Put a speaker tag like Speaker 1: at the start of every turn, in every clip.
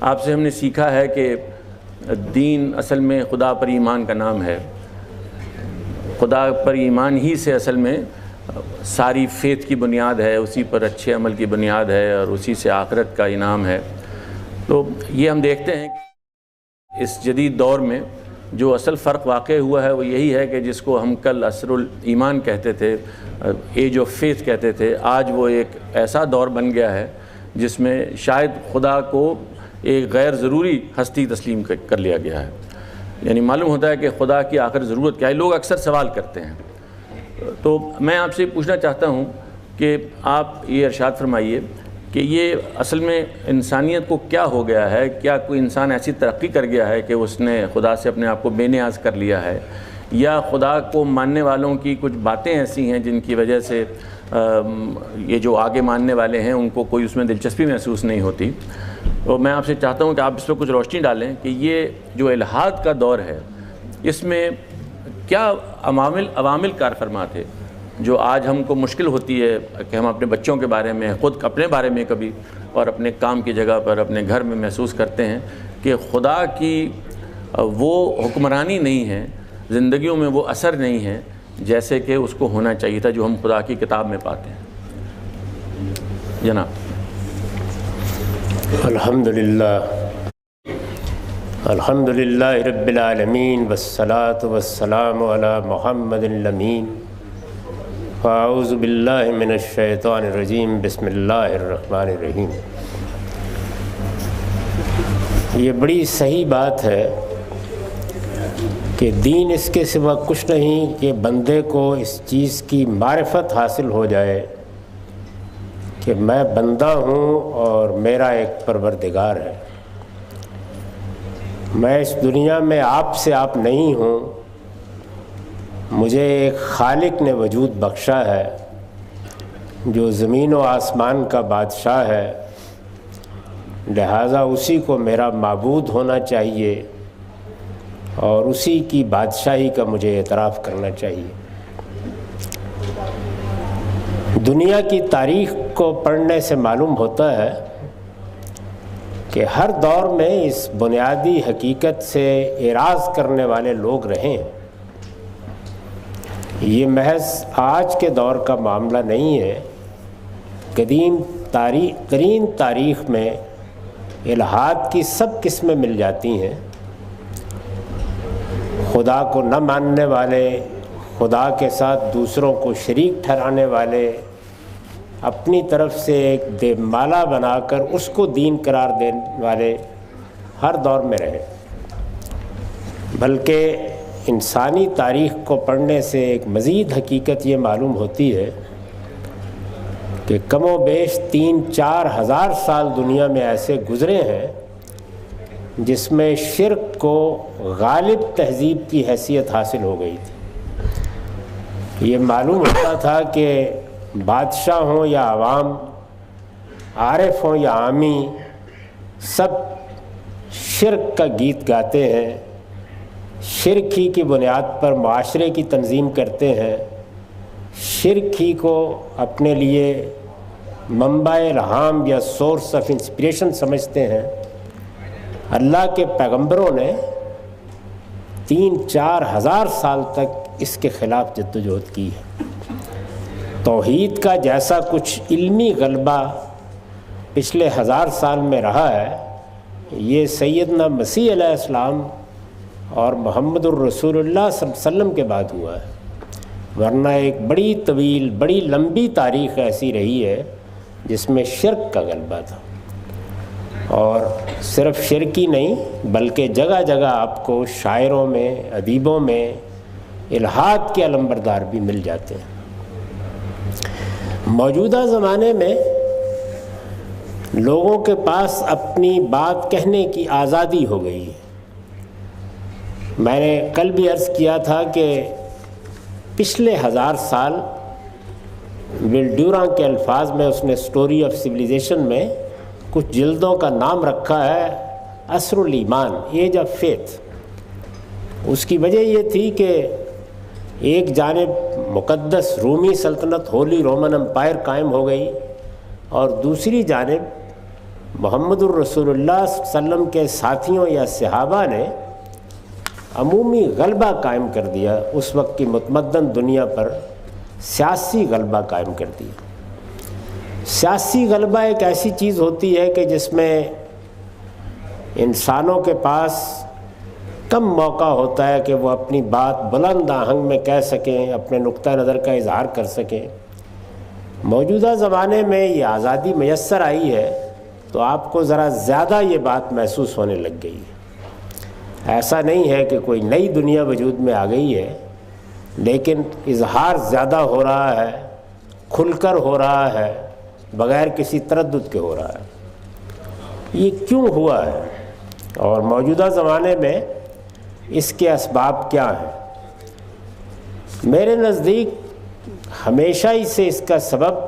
Speaker 1: آپ سے ہم نے سیکھا ہے کہ دین اصل میں خدا پر ایمان کا نام ہے. خدا پر ایمان ہی سے اصل میں ساری فیتھ کی بنیاد ہے، اسی پر اچھے عمل کی بنیاد ہے اور اسی سے آخرت کا انعام ہے. تو یہ ہم دیکھتے ہیں کہ اس جدید دور میں جو اصل فرق واقع ہوا ہے وہ یہی ہے کہ جس کو ہم کل عصر الایمان کہتے تھے، ایج آف فیتھ کہتے تھے، آج وہ ایک ایسا دور بن گیا ہے جس میں شاید خدا کو ایک غیر ضروری ہستی تسلیم کر لیا گیا ہے. یعنی معلوم ہوتا ہے کہ خدا کی آخر ضرورت کیا ہے. لوگ اکثر سوال کرتے ہیں. تو میں آپ سے پوچھنا چاہتا ہوں کہ آپ یہ ارشاد فرمائیے کہ یہ اصل میں انسانیت کو کیا ہو گیا ہے؟ کیا کوئی انسان ایسی ترقی کر گیا ہے کہ اس نے خدا سے اپنے آپ کو بے نیاز کر لیا ہے، یا خدا کو ماننے والوں کی کچھ باتیں ایسی ہیں جن کی وجہ سے یہ جو آگے ماننے والے ہیں ان کو کوئی اس میں دلچسپی محسوس نہیں ہوتی؟ تو میں آپ سے چاہتا ہوں کہ آپ اس پہ کچھ روشنی ڈالیں کہ یہ جو الحاد کا دور ہے اس میں کیا عوامل کار فرما تھے جو آج ہم کو مشکل ہوتی ہے کہ ہم اپنے بچوں کے بارے میں، خود اپنے بارے میں کبھی اور اپنے کام کی جگہ پر اپنے گھر میں محسوس کرتے ہیں کہ خدا کی وہ حکمرانی نہیں ہے، زندگیوں میں وہ اثر نہیں ہے جیسے کہ اس کو ہونا چاہیے تھا جو ہم خدا کی کتاب میں پاتے ہیں. جناب.
Speaker 2: الحمدللہ رب العالمین والصلاة والسلام علی محمد الامین. فاعوذ باللہ من الشیطان الرجیم. بسم اللہ الرحمن الرحیم. یہ بڑی صحیح بات ہے کہ دین اس کے سوا کچھ نہیں کہ بندے کو اس چیز کی معرفت حاصل ہو جائے کہ میں بندہ ہوں اور میرا ایک پروردگار ہے. میں اس دنیا میں آپ سے آپ نہیں ہوں، مجھے ایک خالق نے وجود بخشا ہے جو زمین و آسمان کا بادشاہ ہے، لہٰذا اسی کو میرا معبود ہونا چاہیے اور اسی کی بادشاہی کا مجھے اعتراف کرنا چاہیے. دنیا کی تاریخ کو پڑھنے سے معلوم ہوتا ہے کہ ہر دور میں اس بنیادی حقیقت سے اعراض کرنے والے لوگ رہے ہیں. یہ محض آج کے دور کا معاملہ نہیں ہے. قدیم ترین تاریخ میں الحاد کی سب قسمیں مل جاتی ہیں. خدا کو نہ ماننے والے، خدا کے ساتھ دوسروں کو شریک ٹھہرانے والے، اپنی طرف سے ایک دیو مالا بنا کر اس کو دین قرار دینے والے ہر دور میں رہے. بلکہ انسانی تاریخ کو پڑھنے سے ایک مزید حقیقت یہ معلوم ہوتی ہے کہ کم و بیش 3-4 ہزار سال دنیا میں ایسے گزرے ہیں جس میں شرک کو غالب تہذیب کی حیثیت حاصل ہو گئی تھی. یہ معلوم ہوتا تھا کہ بادشاہ ہوں یا عوام، عارف ہوں یا عامی، سب شرک کا گیت گاتے ہیں، شرک ہی کی بنیاد پر معاشرے کی تنظیم کرتے ہیں، شرک ہی کو اپنے لیے منبع الہام یا سورس آف انسپریشن سمجھتے ہیں. اللہ کے پیغمبروں نے 3-4 ہزار سال تک اس کے خلاف جدوجہد کی ہے. توحید کا جیسا کچھ علمی غلبہ پچھلے 1000 سال میں رہا ہے، یہ سیدنا مسیح علیہ السلام اور محمد الرسول اللہ صلی اللہ علیہ وسلم کے بعد ہوا ہے. ورنہ ایک بڑی طویل، بڑی لمبی تاریخ ایسی رہی ہے جس میں شرک کا غلبہ تھا. اور صرف شرک ہی نہیں بلکہ جگہ جگہ آپ کو شاعروں میں، ادیبوں میں الحاد کے علمبردار بھی مل جاتے ہیں. موجودہ زمانے میں لوگوں کے پاس اپنی بات کہنے کی آزادی ہو گئی ہے. میں نے کل بھی عرض کیا تھا کہ پچھلے 1000 سال ول ڈیوراں کے الفاظ میں اس نے اسٹوری آف سویلائزیشن میں کچھ جلدوں کا نام رکھا ہے عصر الایمان، ایج آف فیتھ. اس کی وجہ یہ تھی کہ ایک جانب مقدس رومی سلطنت، ہولی رومن امپائر قائم ہو گئی، اور دوسری جانب محمد الرسول اللہ صلی اللہ علیہ وسلم کے ساتھیوں یا صحابہ نے عمومی غلبہ قائم کر دیا، اس وقت کی متمدن دنیا پر سیاسی غلبہ قائم کر دیا۔ سیاسی غلبہ ایک ایسی چیز ہوتی ہے کہ جس میں انسانوں کے پاس کم موقع ہوتا ہے کہ وہ اپنی بات بلند آہنگ میں کہہ سکیں، اپنے نقطہ نظر کا اظہار کر سکیں۔ موجودہ زمانے میں یہ آزادی میسر آئی ہے تو آپ کو ذرا زیادہ یہ بات محسوس ہونے لگ گئی ہے۔ ایسا نہیں ہے کہ کوئی نئی دنیا وجود میں آ گئی ہے، لیکن اظہار زیادہ ہو رہا ہے، کھل کر ہو رہا ہے، بغیر کسی تردد کے ہو رہا ہے۔ یہ کیوں ہوا ہے اور موجودہ زمانے میں اس کے اسباب کیا ہیں؟ میرے نزدیک ہمیشہ ہی سے اس کا سبب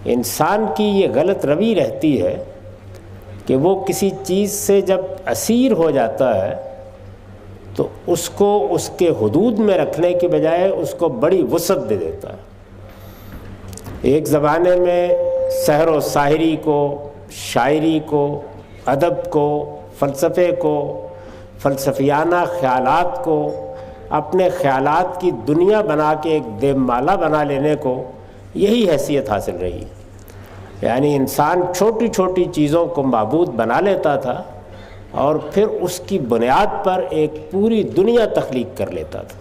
Speaker 2: انسان کی یہ غلط روی رہتی ہے کہ وہ کسی چیز سے جب اسیر ہو جاتا ہے تو اس کو اس کے حدود میں رکھنے کے بجائے اس کو بڑی وسعت دے دیتا ہے۔ ایک زمانے میں سحر و ساحری کو، شاعری کو، ادب کو، فلسفے کو، فلسفیانہ خیالات کو اپنے خیالات کی دنیا بنا کے ایک دیو مالا بنا لینے کو یہی حیثیت حاصل رہی، یعنی انسان چھوٹی چھوٹی چیزوں کو معبود بنا لیتا تھا اور پھر اس کی بنیاد پر ایک پوری دنیا تخلیق کر لیتا تھا۔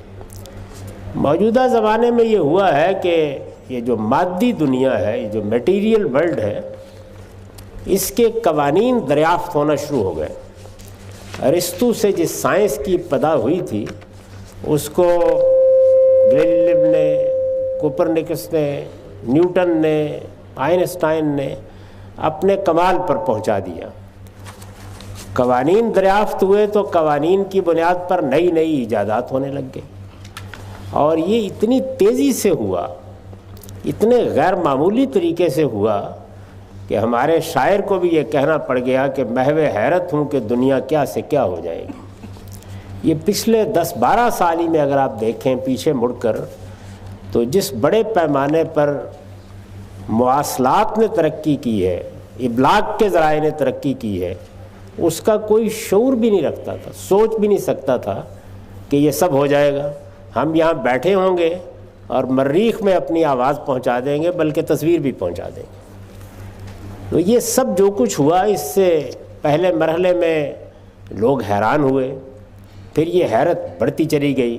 Speaker 2: موجودہ زمانے میں یہ ہوا ہے کہ یہ جو مادی دنیا ہے، یہ جو میٹیریل ورلڈ ہے، اس کے قوانین دریافت ہونا شروع ہو گئے۔ ارسطو سے جس سائنس کی ابتدا ہوئی تھی اس کو گلیلیو نے، کوپرنیکس نے، نیوٹن نے، آئنسٹائن نے اپنے کمال پر پہنچا دیا۔ قوانین دریافت ہوئے تو قوانین کی بنیاد پر نئی نئی ایجادات ہونے لگ گئی، اور یہ اتنی تیزی سے ہوا، اتنے غیر معمولی طریقے سے ہوا کہ ہمارے شاعر کو بھی یہ کہنا پڑ گیا کہ محو حیرت ہوں کہ دنیا کیا سے کیا ہو جائے گی۔ یہ پچھلے 10-12 سال ہی میں اگر آپ دیکھیں پیچھے مڑ کر تو جس بڑے پیمانے پر مواصلات نے ترقی کی ہے، ابلاغ کے ذرائع نے ترقی کی ہے، اس کا کوئی شعور بھی نہیں رکھتا تھا، سوچ بھی نہیں سکتا تھا کہ یہ سب ہو جائے گا۔ ہم یہاں بیٹھے ہوں گے اور مریخ میں اپنی آواز پہنچا دیں گے، بلکہ تصویر بھی پہنچا دیں گے۔ تو یہ سب جو کچھ ہوا، اس سے پہلے مرحلے میں لوگ حیران ہوئے، پھر یہ حیرت بڑھتی چلی گئی،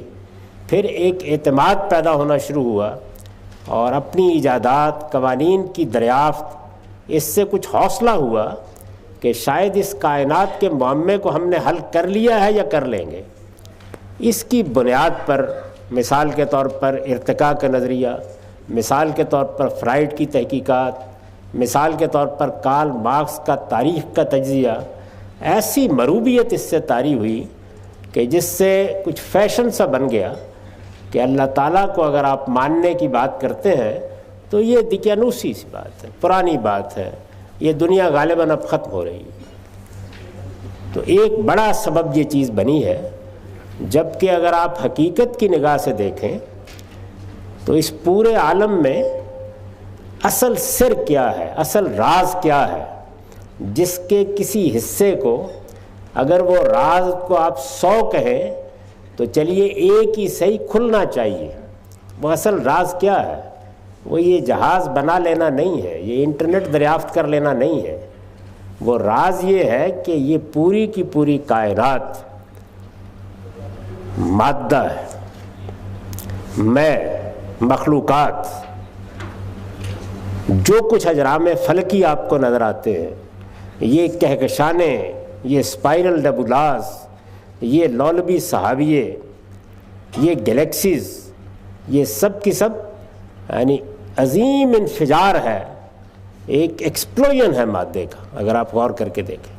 Speaker 2: پھر ایک اعتماد پیدا ہونا شروع ہوا، اور اپنی ایجادات، قوانین کی دریافت، اس سے کچھ حوصلہ ہوا کہ شاید اس کائنات کے معمے کو ہم نے حل کر لیا ہے یا کر لیں گے۔ اس کی بنیاد پر مثال کے طور پر ارتقاء کا نظریہ، مثال کے طور پر فرائڈ کی تحقیقات، مثال کے طور پر کارل مارکس کا تاریخ کا تجزیہ، ایسی مروبیت اس سے طاری ہوئی کہ جس سے کچھ فیشن سا بن گیا کہ اللہ تعالیٰ کو اگر آپ ماننے کی بات کرتے ہیں تو یہ دقیانوسی سی بات ہے، پرانی بات ہے، یہ دنیا غالباً اب ختم ہو رہی ہے۔ تو ایک بڑا سبب یہ چیز بنی ہے، جبکہ اگر آپ حقیقت کی نگاہ سے دیکھیں تو اس پورے عالم میں اصل سر کیا ہے، اصل راز کیا ہے، جس کے کسی حصے کو اگر وہ راز کو آپ 100 کہیں تو چلیے ایک ہی صحیح کھلنا چاہیے۔ وہ اصل راز کیا ہے؟ وہ یہ جہاز بنا لینا نہیں ہے، یہ انٹرنیٹ دریافت کر لینا نہیں ہے۔ وہ راز یہ ہے کہ یہ پوری کی پوری کائنات مادہ ہے، میں، مخلوقات، جو کچھ اجرام فلکی آپ کو نظر آتے ہیں، یہ کہکشانے، یہ اسپائرل ڈبولاز، یہ لولبی صحابیے، یہ گلیکسیز، یہ سب کی سب یعنی عظیم انفجار ہے، ایک ایکسپلوژن ہے مادے کا۔ اگر آپ غور کر کے دیکھیں،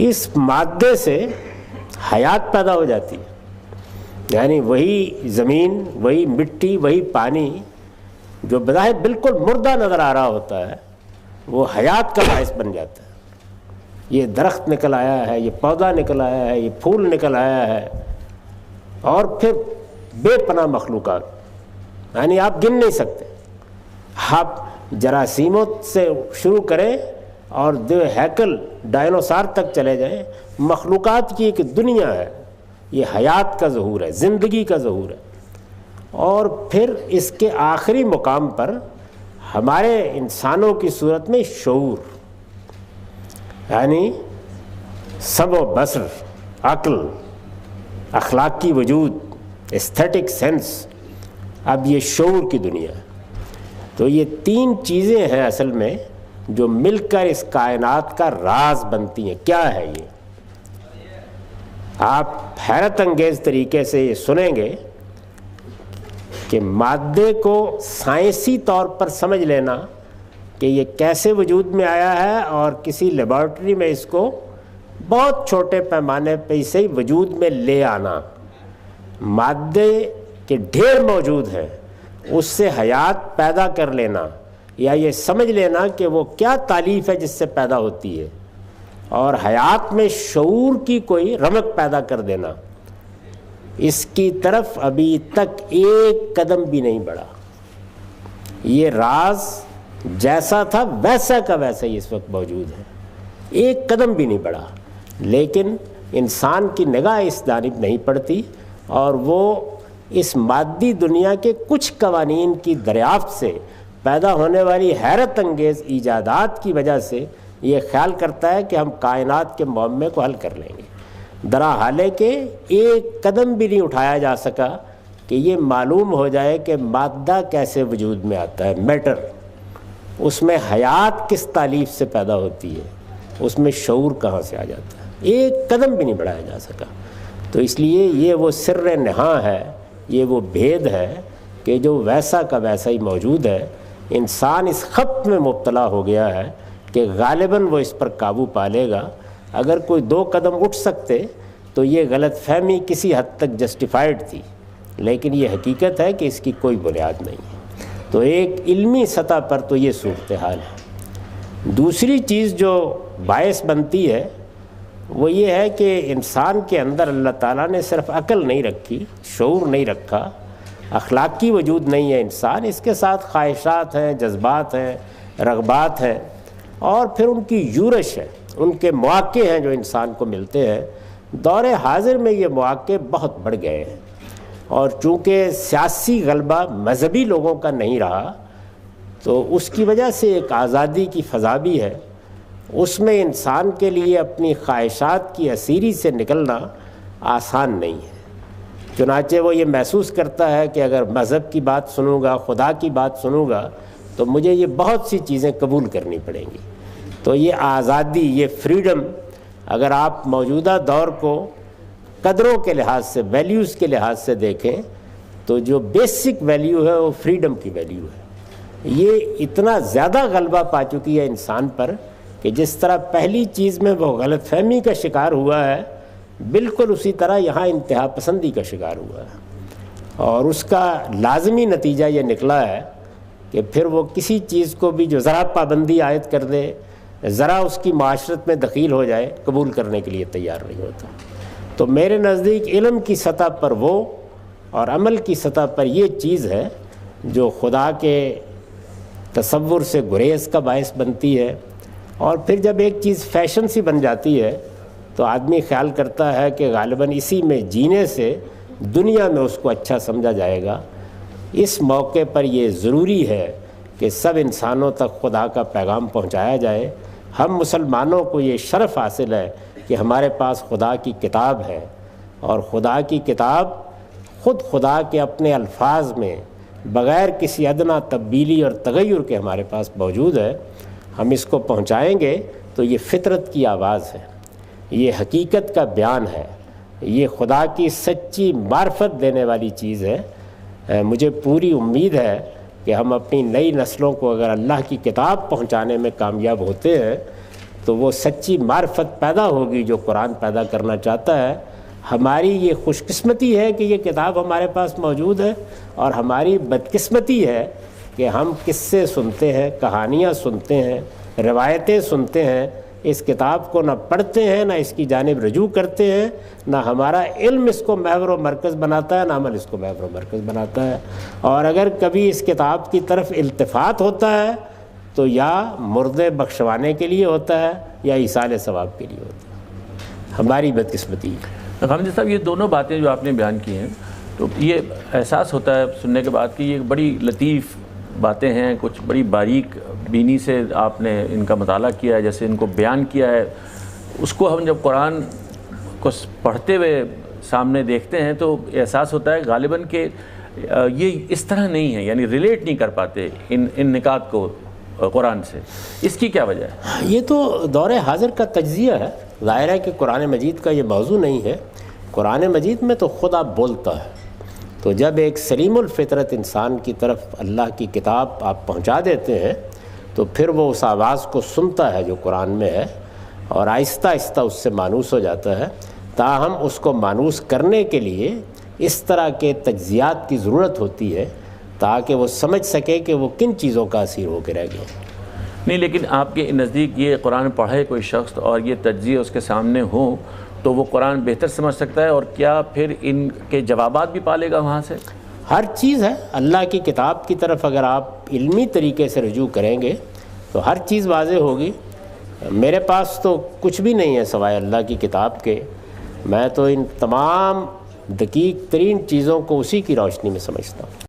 Speaker 2: اس مادے سے حیات پیدا ہو جاتی ہے، یعنی وہی زمین، وہی مٹی، وہی پانی جو بظاہر بالکل مردہ نظر آ رہا ہوتا ہے، وہ حیات کا باعث بن جاتا ہے۔ یہ درخت نکل آیا ہے، یہ پودا نکل آیا ہے، یہ پھول نکل آیا ہے، اور پھر بے پناہ مخلوقات، یعنی آپ گن نہیں سکتے۔ آپ جراثیموں سے شروع کریں اور ہیکل ڈائنوسار تک چلے جائیں، مخلوقات کی ایک دنیا ہے، یہ حیات کا ظہور ہے، زندگی کا ظہور ہے۔ اور پھر اس کے آخری مقام پر ہمارے انسانوں کی صورت میں شعور، یعنی سمع و بصر، عقل، اخلاقی وجود، ایستھیٹک سینس، اب یہ شعور کی دنیا ہے۔ تو یہ تین چیزیں ہیں اصل میں جو مل کر اس کائنات کا راز بنتی ہیں۔ کیا ہے یہ؟ آپ حیرت انگیز طریقے سے یہ سنیں گے کہ مادے کو سائنسی طور پر سمجھ لینا کہ یہ کیسے وجود میں آیا ہے، اور کسی لیبارٹری میں اس کو بہت چھوٹے پیمانے پہ اسے وجود میں لے آنا، مادے کے ڈھیر موجود ہیں، اس سے حیات پیدا کر لینا، یا یہ سمجھ لینا کہ وہ کیا تالیف ہے جس سے پیدا ہوتی ہے، اور حیات میں شعور کی کوئی رمق پیدا کر دینا، اس کی طرف ابھی تک ایک قدم بھی نہیں بڑھا۔ یہ راز جیسا تھا ویسا کا ویسا ہی اس وقت موجود ہے، ایک قدم بھی نہیں بڑھا، لیکن انسان کی نگاہ اس جانب نہیں پڑتی، اور وہ اس مادی دنیا کے کچھ قوانین کی دریافت سے پیدا ہونے والی حیرت انگیز ایجادات کی وجہ سے یہ خیال کرتا ہے کہ ہم کائنات کے معمے کو حل کر لیں گے، درحالے کہ ایک قدم بھی نہیں اٹھایا جا سکا کہ یہ معلوم ہو جائے کہ مادہ کیسے وجود میں آتا ہے، میٹر، اس میں حیات کس تالیف سے پیدا ہوتی ہے، اس میں شعور کہاں سے آ جاتا ہے، ایک قدم بھی نہیں بڑھایا جا سکا۔ تو اس لیے یہ وہ سر نہاں ہے، یہ وہ بھید ہے کہ جو ویسا کا ویسا ہی موجود ہے۔ انسان اس خط میں مبتلا ہو گیا ہے کہ غالباً وہ اس پر قابو پا لے گا۔ اگر کوئی دو قدم اٹھ سکتے تو یہ غلط فہمی کسی حد تک جسٹیفائڈ تھی، لیکن یہ حقیقت ہے کہ اس کی کوئی بنیاد نہیں ہے۔ تو ایک علمی سطح پر تو یہ صورتحال ہے۔ دوسری چیز جو باعث بنتی ہے وہ یہ ہے کہ انسان کے اندر اللہ تعالیٰ نے صرف عقل نہیں رکھی، شعور نہیں رکھا، اخلاقی وجود نہیں ہے انسان، اس کے ساتھ خواہشات ہیں، جذبات ہیں، رغبات ہیں، اور پھر ان کی یورش ہے، ان کے مواقع ہیں جو انسان کو ملتے ہیں۔ دور حاضر میں یہ مواقع بہت بڑھ گئے ہیں، اور چونکہ سیاسی غلبہ مذہبی لوگوں کا نہیں رہا تو اس کی وجہ سے ایک آزادی کی فضا بھی ہے، اس میں انسان کے لیے اپنی خواہشات کی اسیری سے نکلنا آسان نہیں ہے۔ چنانچہ وہ یہ محسوس کرتا ہے کہ اگر مذہب کی بات سنوں گا، خدا کی بات سنوں گا، تو مجھے یہ بہت سی چیزیں قبول کرنی پڑیں گی۔ تو یہ آزادی، یہ فریڈم، اگر آپ موجودہ دور کو قدروں کے لحاظ سے، ویلیوز کے لحاظ سے دیکھیں تو جو بیسک ویلیو ہے وہ فریڈم کی ویلیو ہے۔ یہ اتنا زیادہ غلبہ پا چکی ہے انسان پر کہ جس طرح پہلی چیز میں وہ غلط فہمی کا شکار ہوا ہے، بالکل اسی طرح یہاں انتہا پسندی کا شکار ہوا ہے، اور اس کا لازمی نتیجہ یہ نکلا ہے کہ پھر وہ کسی چیز کو بھی جو ذرا پابندی عائد کر دے، ذرا اس کی معاشرت میں دخیل ہو جائے، قبول کرنے کے لیے تیار نہیں ہوتا۔ تو میرے نزدیک علم کی سطح پر وہ اور عمل کی سطح پر یہ چیز ہے جو خدا کے تصور سے گریز کا باعث بنتی ہے۔ اور پھر جب ایک چیز فیشن سی بن جاتی ہے تو آدمی خیال کرتا ہے کہ غالباً اسی میں جینے سے دنیا میں اس کو اچھا سمجھا جائے گا۔ اس موقع پر یہ ضروری ہے کہ سب انسانوں تک خدا کا پیغام پہنچایا جائے۔ ہم مسلمانوں کو یہ شرف حاصل ہے کہ ہمارے پاس خدا کی کتاب ہے، اور خدا کی کتاب خود خدا کے اپنے الفاظ میں بغیر کسی ادنیٰ تبدیلی اور تغیر کے ہمارے پاس موجود ہے۔ ہم اس کو پہنچائیں گے تو یہ فطرت کی آواز ہے، یہ حقیقت کا بیان ہے، یہ خدا کی سچی معرفت دینے والی چیز ہے۔ مجھے پوری امید ہے کہ ہم اپنی نئی نسلوں کو اگر اللہ کی کتاب پہنچانے میں کامیاب ہوتے ہیں تو وہ سچی معرفت پیدا ہوگی جو قرآن پیدا کرنا چاہتا ہے۔ ہماری یہ خوش قسمتی ہے کہ یہ کتاب ہمارے پاس موجود ہے، اور ہماری بدقسمتی ہے کہ ہم قصے سنتے ہیں، کہانیاں سنتے ہیں، روایتیں سنتے ہیں، اس کتاب کو نہ پڑھتے ہیں، نہ اس کی جانب رجوع کرتے ہیں، نہ ہمارا علم اس کو محور و مرکز بناتا ہے، نہ عمل اس کو محور و مرکز بناتا ہے۔ اور اگر کبھی اس کتاب کی طرف التفات ہوتا ہے تو یا مردے بخشوانے کے لیے ہوتا ہے یا ایصال ثواب کے لیے ہوتا ہے. ہماری بدقسمتی ہے.
Speaker 1: غامدی صاحب، یہ دونوں باتیں جو آپ نے بیان کی ہیں تو یہ احساس ہوتا ہے سننے کے بعد کہ یہ بڑی لطیف باتیں ہیں، کچھ بڑی باریک بینی سے آپ نے ان کا مطالعہ کیا ہے، جیسے ان کو بیان کیا ہے. اس کو ہم جب قرآن کو پڑھتے ہوئے سامنے دیکھتے ہیں تو احساس ہوتا ہے غالباً کہ یہ اس طرح نہیں ہے، یعنی ریلیٹ نہیں کر پاتے ان نکات کو قرآن سے. اس کی کیا وجہ ہے؟
Speaker 2: یہ تو دور حاضر کا تجزیہ ہے. ظاہر ہے کہ قرآن مجید کا یہ موضوع نہیں ہے. قرآن مجید میں تو خدا بولتا ہے. تو جب ایک سلیم الفطرت انسان کی طرف اللہ کی کتاب آپ پہنچا دیتے ہیں تو پھر وہ اس آواز کو سنتا ہے جو قرآن میں ہے اور آہستہ آہستہ اس سے مانوس ہو جاتا ہے. تاہم اس کو مانوس کرنے کے لیے اس طرح کے تجزیات کی ضرورت ہوتی ہے تاکہ وہ سمجھ سکے کہ وہ کن چیزوں کا اسیر ہو کے رہ گیا.
Speaker 1: نہیں، لیکن آپ کے نزدیک یہ قرآن پڑھے کوئی شخص اور یہ تجزیے اس کے سامنے ہوں تو وہ قرآن بہتر سمجھ سکتا ہے، اور کیا پھر ان کے جوابات بھی پالے گا وہاں سے؟
Speaker 2: ہر چیز ہے. اللہ کی کتاب کی طرف اگر آپ علمی طریقے سے رجوع کریں گے تو ہر چیز واضح ہوگی. میرے پاس تو کچھ بھی نہیں ہے سوائے اللہ کی کتاب کے. میں تو ان تمام دقیق ترین چیزوں کو اسی کی روشنی میں سمجھتا ہوں.